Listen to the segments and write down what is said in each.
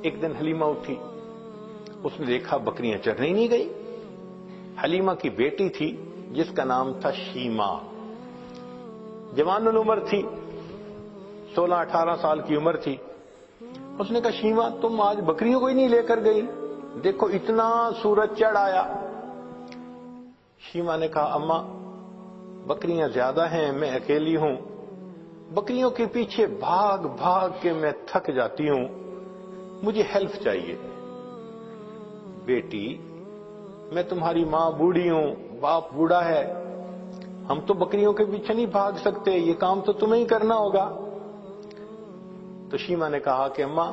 ایک دن حلیمہ اٹھی، اس نے دیکھا بکریاں چرنے ہی نہیں گئی۔ حلیمہ کی بیٹی تھی جس کا نام تھا شیمہ، جوان العمر تھی، 16-18 سال کی عمر تھی۔ اس نے کہا شیمہ تم آج بکریوں کو ہی نہیں لے کر گئی، دیکھو اتنا سورج چڑھ آیا۔ شیمہ نے کہا اماں بکریاں زیادہ ہیں، میں اکیلی ہوں، بکریوں کے پیچھے بھاگ بھاگ کے میں تھک جاتی ہوں، مجھے ہیلپ چاہیے۔ بیٹی میں تمہاری ماں بوڑھی ہوں، باپ بوڑھا ہے، ہم تو بکریوں کے پیچھے نہیں بھاگ سکتے، یہ کام تو تمہیں ہی کرنا ہوگا۔ تو شیمہ نے کہا کہ اماں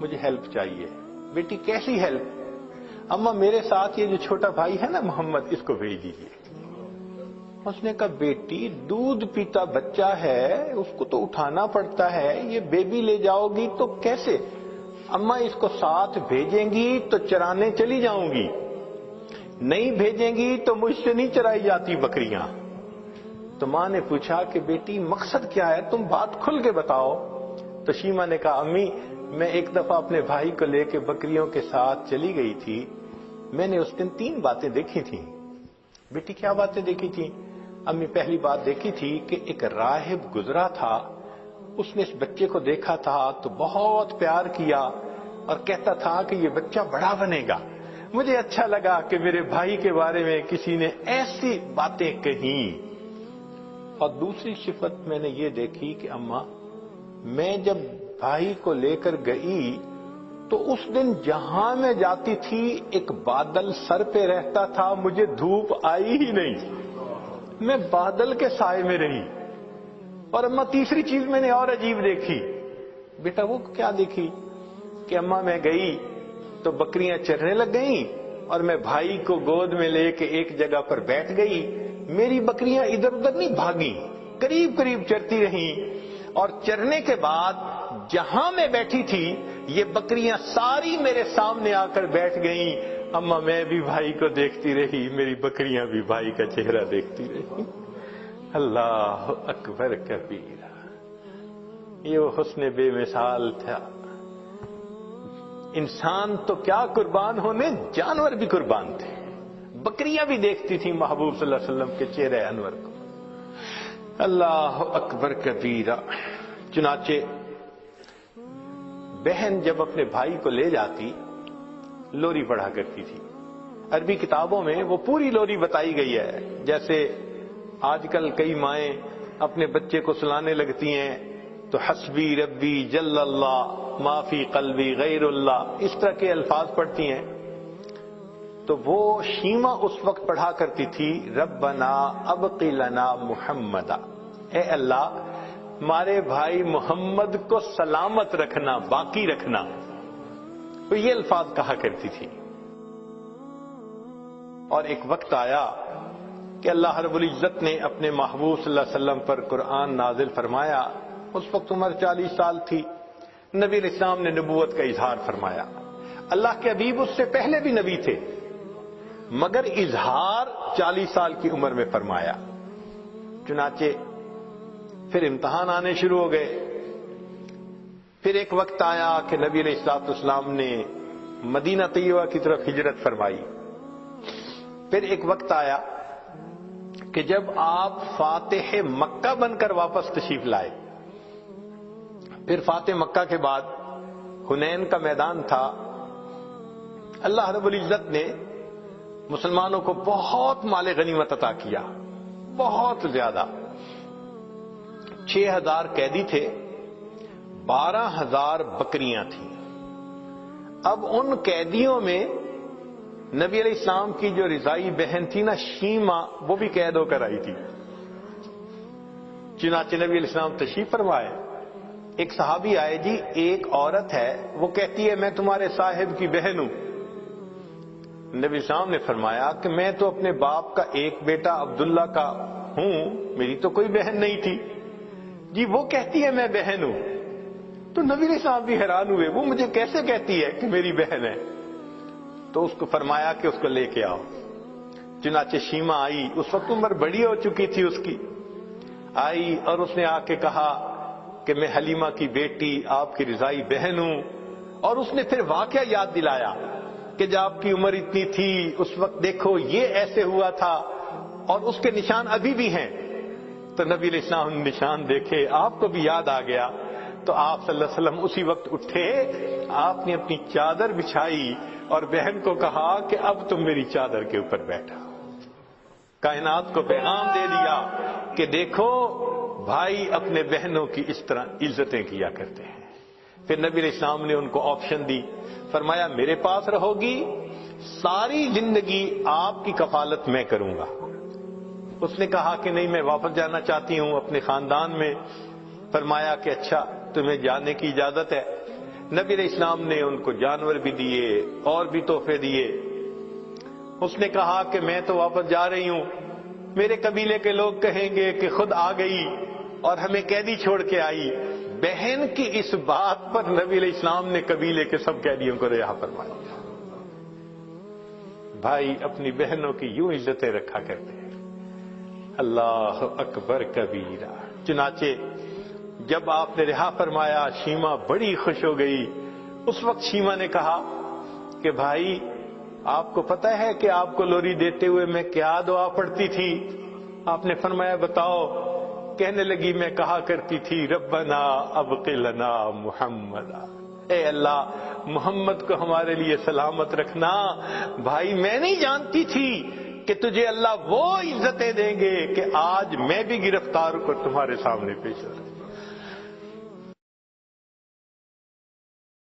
مجھے ہیلپ چاہیے۔ بیٹی کیسی ہیلپ؟ اماں میرے ساتھ یہ جو چھوٹا بھائی ہے نا محمد، اس کو بھیج دیجیے۔ اس نے کہا بیٹی دودھ پیتا بچہ ہے، اس کو تو اٹھانا پڑتا ہے، یہ بیبی لے جاؤ گی تو کیسے؟ اماں اس کو ساتھ بھیجیں گی تو چرانے چلی جاؤں گی، نہیں بھیجیں گی تو مجھ سے نہیں چرائی جاتی بکریاں۔ تو ماں نے پوچھا کہ بیٹی مقصد کیا ہے، تم بات کھل کے بتاؤ۔ تو شیمہ نے کہا امی میں ایک دفعہ اپنے بھائی کو لے کے بکریوں کے ساتھ چلی گئی تھی، میں نے اس دن 3 باتیں دیکھی تھیں۔ بیٹی کیا باتیں دیکھی تھیں؟ امی پہلی بات دیکھی تھی کہ ایک راہب گزرا تھا، اس نے اس بچے کو دیکھا تھا تو بہت پیار کیا اور کہتا تھا کہ یہ بچہ بڑا بنے گا۔ مجھے اچھا لگا کہ میرے بھائی کے بارے میں کسی نے ایسی باتیں کہیں۔ اور دوسری صفت میں نے یہ دیکھی کہ اماں میں جب بھائی کو لے کر گئی تو اس دن جہاں میں جاتی تھی ایک بادل سر پہ رہتا تھا، مجھے دھوپ آئی ہی نہیں، میں بادل کے سائے میں رہی۔ اور اماں تیسری چیز میں نے اور عجیب دیکھی۔ بیٹا وہ کیا دیکھی؟ کہ اماں میں گئی تو بکریاں چرنے لگ گئیں اور میں بھائی کو گود میں لے کے ایک جگہ پر بیٹھ گئی، میری بکریاں ادھر ادھر نہیں بھاگی، قریب قریب چرتی رہیں، اور چرنے کے بعد جہاں میں بیٹھی تھی یہ بکریاں ساری میرے سامنے آ کر بیٹھ گئیں۔ اماں میں بھی بھائی کو دیکھتی رہی، میری بکریاں بھی بھائی کا چہرہ دیکھتی رہی۔ اللہ اکبر کبیرہ، یہ وہ حسن بے مثال تھا۔ انسان تو کیا قربان ہونے، جانور بھی قربان تھے، بکریاں بھی دیکھتی تھیں محبوب صلی اللہ علیہ وسلم کے چہرے انور کو۔ اللہ اکبر کبیرہ۔ چنانچہ بہن جب اپنے بھائی کو لے جاتی لوری پڑھا کرتی تھی۔ عربی کتابوں میں وہ پوری لوری بتائی گئی ہے، جیسے آج کل کئی مائیں اپنے بچے کو سلانے لگتی ہیں تو حسبی ربی جل اللہ ما فی قلبی غیر اللہ، اس طرح کے الفاظ پڑھتی ہیں۔ تو وہ شیمہ اس وقت پڑھا کرتی تھی ربنا ابق لنا محمدا، اے اللہ ہمارے بھائی محمد کو سلامت رکھنا، باقی رکھنا، تو یہ الفاظ کہا کرتی تھی۔ اور ایک وقت آیا کہ اللہ رب العزت نے اپنے محبوب صلی اللہ علیہ وسلم پر قرآن نازل فرمایا، اس وقت عمر 40 سال تھی، نبی علیہ السلام نے نبوت کا اظہار فرمایا۔ اللہ کے حبیب اس سے پہلے بھی نبی تھے مگر اظہار 40 سال کی عمر میں فرمایا۔ چنانچہ پھر امتحان آنے شروع ہو گئے۔ پھر ایک وقت آیا کہ نبی علیہ الصلوۃ والسلام نے مدینہ طیبہ کی طرف ہجرت فرمائی۔ پھر ایک وقت آیا کہ جب آپ فاتح مکہ بن کر واپس تشریف لائے۔ پھر فاتح مکہ کے بعد حنین کا میدان تھا، اللہ رب العزت نے مسلمانوں کو بہت مال غنیمت عطا کیا، بہت زیادہ۔ 6000 قیدی تھے، 12000 بکریاں تھیں۔ اب ان قیدیوں میں نبی علیہ السلام کی جو رضائی بہن تھی نا شیمہ، وہ بھی قید ہو کر آئی تھی۔ چنانچہ نبی علیہ السلام تشریف فرمائے، ایک صحابی آئے، جی ایک عورت ہے وہ کہتی ہے میں تمہارے صاحب کی بہن ہوں۔ نبی السلام نے فرمایا کہ میں تو اپنے باپ کا ایک بیٹا عبداللہ کا ہوں، میری تو کوئی بہن نہیں تھی۔ جی وہ کہتی ہے میں بہن ہوں۔ تو نبی علیہ السلام بھی حیران ہوئے، وہ مجھے کیسے کہتی ہے کہ میری بہن ہے؟ تو اس کو فرمایا کہ اس کو لے کے آؤ۔ چنانچہ شیمہ آئی، اس وقت عمر بڑی ہو چکی تھی اس کی، آئی اور اس نے آ کے کہا کہ میں حلیمہ کی بیٹی آپ کی رضائی بہن ہوں، اور اس نے پھر واقعہ یاد دلایا کہ جب آپ کی عمر اتنی تھی اس وقت دیکھو یہ ایسے ہوا تھا اور اس کے نشان ابھی بھی ہیں. تو نبی علیہ السلام نے نشان دیکھے, آپ کو بھی یاد آ گیا. تو آپ صلی اللہ علیہ وسلم اسی وقت اٹھے, آپ نے اپنی چادر بچھائی اور بہن کو کہا کہ اب تم میری چادر کے اوپر بیٹھا. کائنات کو پیغام دے دیا کہ دیکھو بھائی اپنے بہنوں کی اس طرح عزتیں کیا کرتے ہیں. پھر نبی علیہ السلام نے ان کو آپشن دی, فرمایا میرے پاس رہو گی, ساری زندگی آپ کی کفالت میں کروں گا. اس نے کہا کہ نہیں میں واپس جانا چاہتی ہوں اپنے خاندان میں. فرمایا کہ اچھا تمہیں جانے کی اجازت ہے. نبی علیہ السلام نے ان کو جانور بھی دیے اور بھی تحفے دیے. اس نے کہا کہ میں تو واپس جا رہی ہوں, میرے قبیلے کے لوگ کہیں گے کہ خود آ گئی اور ہمیں قیدی چھوڑ کے آئی. بہن کی اس بات پر نبی علیہ السلام نے قبیلے کے سب قیدیوں کو رہا فرمایا. بھائی اپنی بہنوں کی یوں عزتیں رکھا کرتے ہیں. اللہ اکبر کبیرہ. چنانچہ جب آپ نے رہا فرمایا شیما بڑی خوش ہو گئی. اس وقت شیما نے کہا کہ بھائی آپ کو پتہ ہے کہ آپ کو لوری دیتے ہوئے میں کیا دعا پڑھتی تھی؟ آپ نے فرمایا بتاؤ. کہنے لگی میں کہا کرتی تھی ربنا ابق لنا محمد, اے اللہ محمد کو ہمارے لیے سلامت رکھنا. بھائی میں نہیں جانتی تھی کہ تجھے اللہ وہ عزتیں دیں گے کہ آج میں بھی گرفتار ہو کر تمہارے سامنے پیش ہوں.